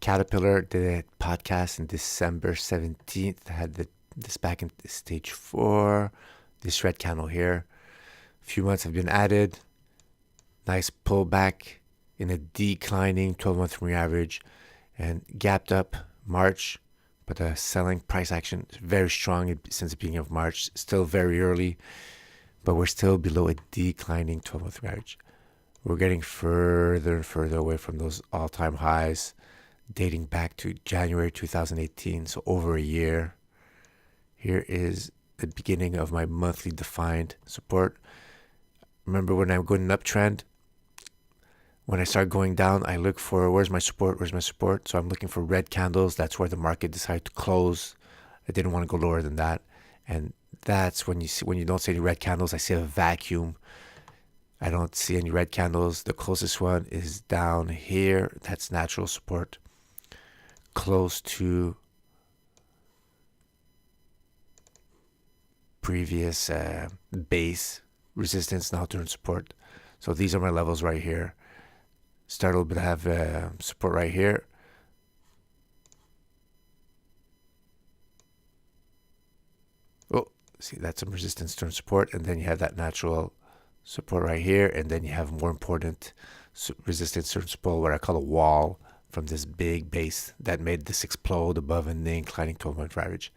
Caterpillar did a podcast in December 17th. I had this back in stage 4. This red candle here. A few months have been added. Nice pullback in a declining 12-month moving average and gapped up March. But the selling price action is very strong since the beginning of March. Still very early, but we're still below a declining 12-month average. We're getting further and further away from those all-time highs dating back to January 2018, so over a year. Here is the beginning of my monthly defined support. Remember when I'm going an uptrend, when I start going down, I look for where's my support. So I'm looking for red candles. That's where the market decided to close. I didn't want to go lower than that. And that's when you don't see any red candles, I see a vacuum. I don't see any red candles. The closest one is down here. That's natural support. Close to previous base resistance, now turn support. So these are my levels right here. Start a little bit to have support right here. Oh, see, that's some resistance turn support. And then you have that natural support right here. And then you have more important resistance turn support, what I call a wall from this big base that made this explode above an inclining 12-month average.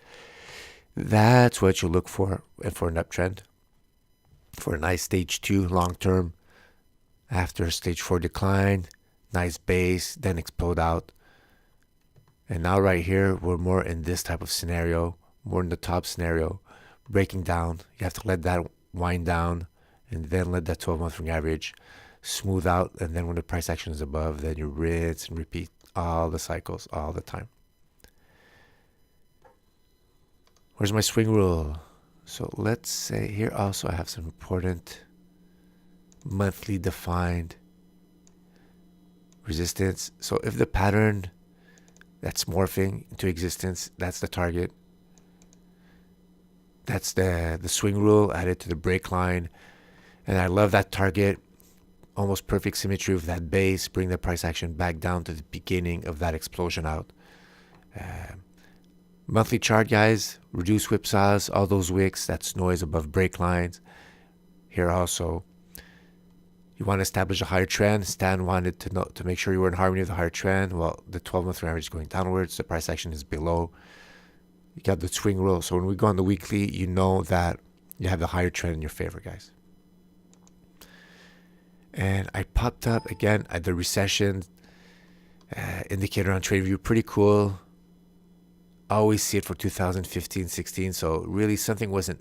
That's what you look for and for an uptrend. For a nice stage 2 long term, after stage 4 decline, nice base, then explode out. And now right here, we're more in this type of scenario, more in the top scenario, breaking down. You have to let that wind down and then let that 12-month moving average smooth out. And then when the price action is above, then you rinse and repeat all the cycles all the time. Where's my swing rule? So let's say here also I have some important monthly defined resistance. So if the pattern that's morphing into existence, that's the target. That's the swing rule added to the break line. And I love that target. Almost perfect symmetry of that base. Bring the price action back down to the beginning of that explosion out. Monthly chart, guys. Reduce whipsaws. All those wicks. That's noise above break lines. Here also. You want to establish a higher trend. Stan wanted to make sure you were in harmony with the higher trend. Well, the 12-month average is going downwards. The price action is below. You got the swing rule. So when we go on the weekly, you know that you have the higher trend in your favor, guys. And I popped up again at the recession indicator on TradeView. Pretty cool. Always see it for 2015, 16. So really something was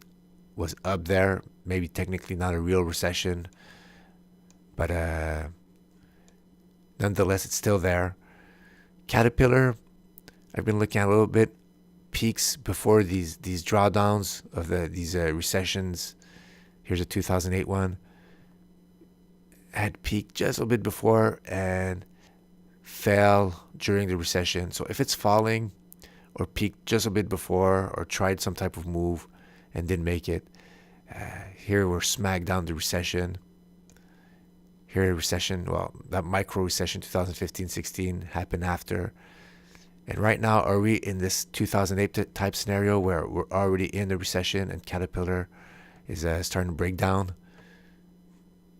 up there. Maybe technically not a real recession. But nonetheless, it's still there. Caterpillar, I've been looking at a little bit. Peaks before these drawdowns of these recessions. Here's a 2008 one. Had peaked just a little bit before and fell during the recession. So if it's falling or peaked just a bit before or tried some type of move and didn't make it, here we're smack down the recession. Here recession, well, that micro recession 2015-16 happened after. And right now, are we in this 2008 type scenario where we're already in the recession and Caterpillar is starting to break down?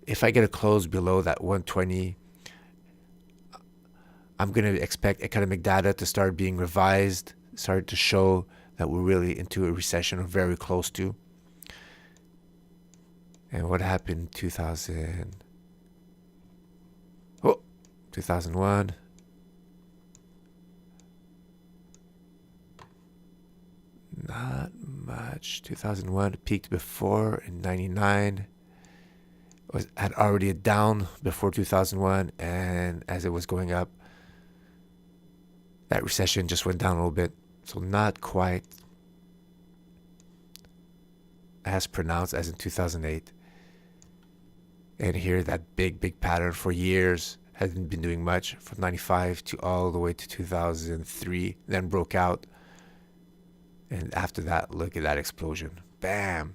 If I get a close below that 120, I'm going to expect economic data to start being revised, start to show that we're really into a recession or very close to. And what happened in 2001? Not much. 2001 peaked before in 99. Had already down before 2001, and as it was going up, that recession just went down a little bit. So not quite as pronounced as in 2008. And here that big pattern for years hasn't been doing much from 95 to all the way to 2003, then broke out. And after that, look at that explosion. Bam.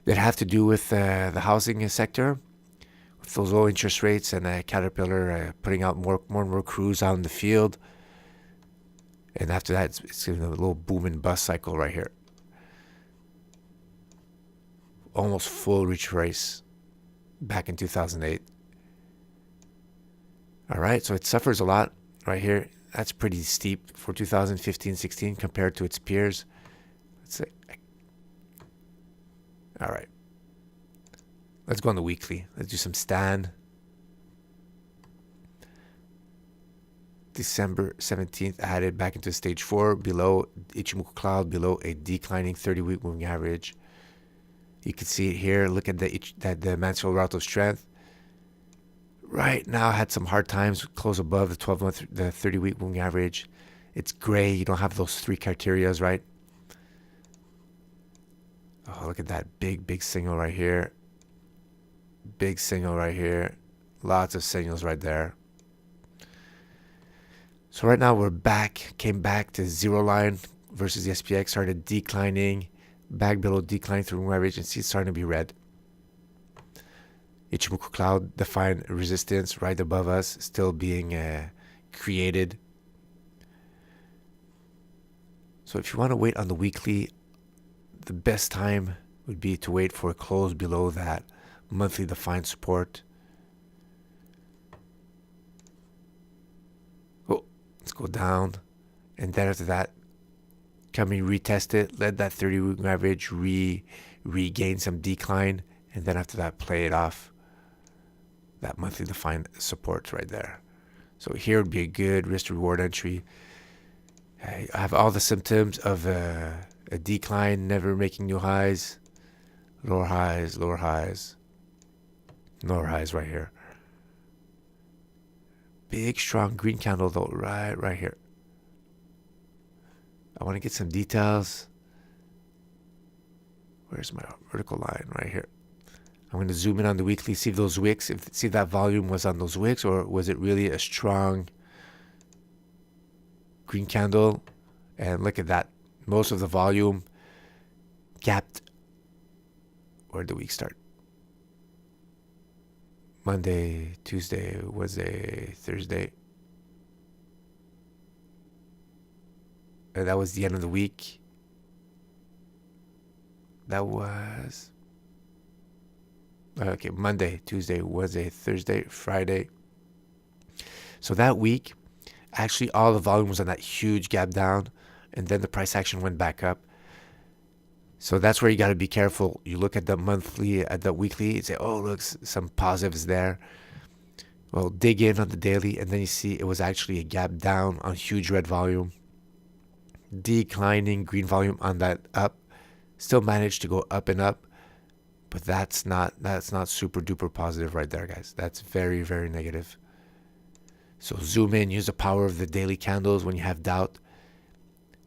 That have to do with the housing sector, with those low interest rates and Caterpillar putting out more and more crews out in the field. And after that, it's in a little boom and bust cycle right here. Almost full retrace back in 2008. All right, so it suffers a lot right here. That's pretty steep for 2015-16 compared to its peers. Let's say, all right. Let's go on the weekly. Let's do some stand. December 17th added back into stage 4 below Ichimoku cloud, below a declining 30-week moving average. You can see it here. Look at the Mansfield route of strength. Right now had some hard times, close above the 12-month, the 30-week moving average. It's gray. You don't have those 3 criterias, right? Oh, look at that big signal right here. Big signal right here. Lots of signals right there. So right now we're back, came back to zero line versus the SPX, started declining, back below declining through moving average, and see it's starting to be red. Ichimoku cloud defined resistance right above us, still being created. So if you want to wait on the weekly, the best time would be to wait for a close below that monthly defined support. Oh, let's go down. And then after that, come and retest it, let that 30-week average regain some decline, and then after that, play it off. That monthly defined support right there. So here would be a good risk reward entry. I have all the symptoms of a decline, never making new highs, lower highs, lower highs, lower highs right here. Big strong green candle though, right here. I want to get some details. Where's my vertical line? Right here. I'm going to zoom in on the weekly, see if those wicks, see if that volume was on those wicks, or was it really a strong green candle? And look at that. Most of the volume gapped. Where did the week start? Monday, Tuesday, Wednesday, Thursday. And that was the end of the week. That was... Okay, Monday, Tuesday, Wednesday, Thursday, Friday. So that week, actually all the volume was on that huge gap down, and then the price action went back up. So that's where you got to be careful. You look at the monthly, at the weekly, and say, oh, look, some positives there. Well, dig in on the daily, and then you see it was actually a gap down on huge red volume. Declining green volume on that up. Still managed to go up and up. But that's not super duper positive right there, guys. That's very, very negative. So zoom in, use the power of the daily candles when you have doubt.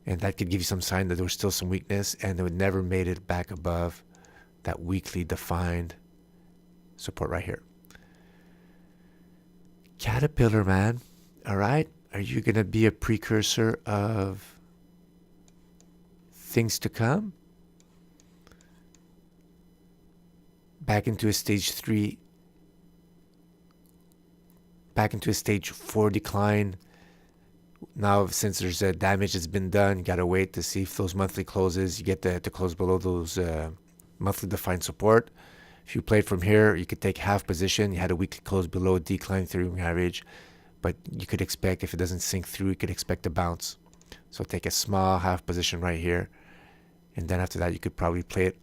And that could give you some sign that there was still some weakness and it would never made it back above that weekly defined support right here. Caterpillar, man. All right. Are you going to be a precursor of things to come? Back into a stage 3, back into a stage 4 decline. Now, since there's a damage that's been done, you got to wait to see if those monthly closes, you get to close below those monthly defined support. If you played from here, you could take half position. You had a weekly close below decline through average, but you could expect, if it doesn't sink through, you could expect a bounce. So take a small half position right here. And then after that, you could probably play it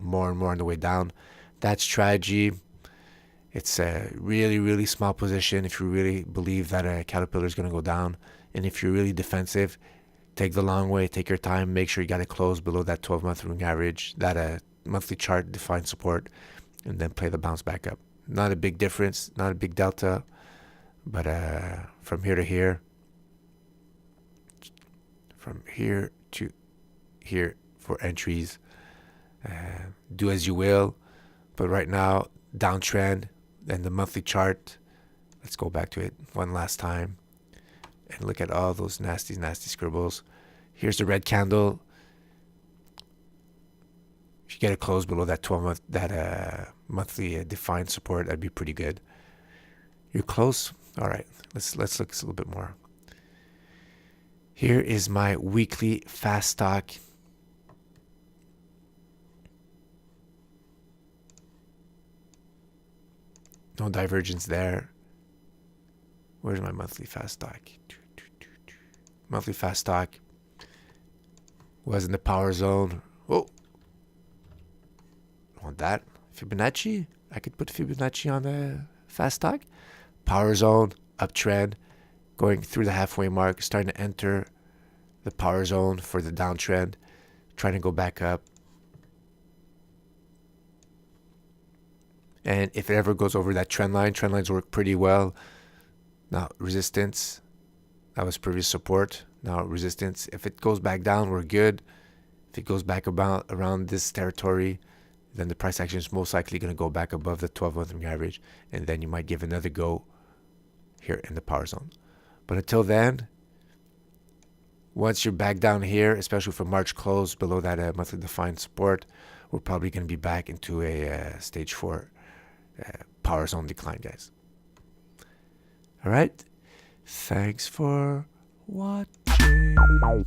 more and more on the way down. That strategy, it's a really, really small position if you really believe that a Caterpillar is going to go down. And if you're really defensive, take the long way, take your time, make sure you got to close below that 12-month moving average, that monthly chart defined support, and then play the bounce back up. Not a big difference, not a big delta, but from here to here, from here to here for entries, do as you will. But right now, downtrend, and the monthly chart, let's go back to it one last time and look at all those nasty scribbles. Here's the red candle. If you get a close below that 12-month, that monthly defined support, that'd be pretty good. You're close. All right, let's look a little bit more. Here is my weekly fast stock. No divergence there. Where's my monthly fast stock? Monthly fast stock was in the power zone. Oh, want that Fibonacci? I could put Fibonacci on the fast stock. Power zone, uptrend, going through the halfway mark, starting to enter the power zone for the downtrend, trying to go back up. And if it ever goes over that trend lines work pretty well. Now resistance, that was previous support. Now resistance, if it goes back down, we're good. If it goes back around this territory, then the price action is most likely going to go back above the 12-month moving average, and then you might give another go here in the power zone. But until then, once you're back down here, especially for March close below that monthly defined support, we're probably going to be back into a stage 4 power zone decline, guys. All right. Thanks for watching. Guys.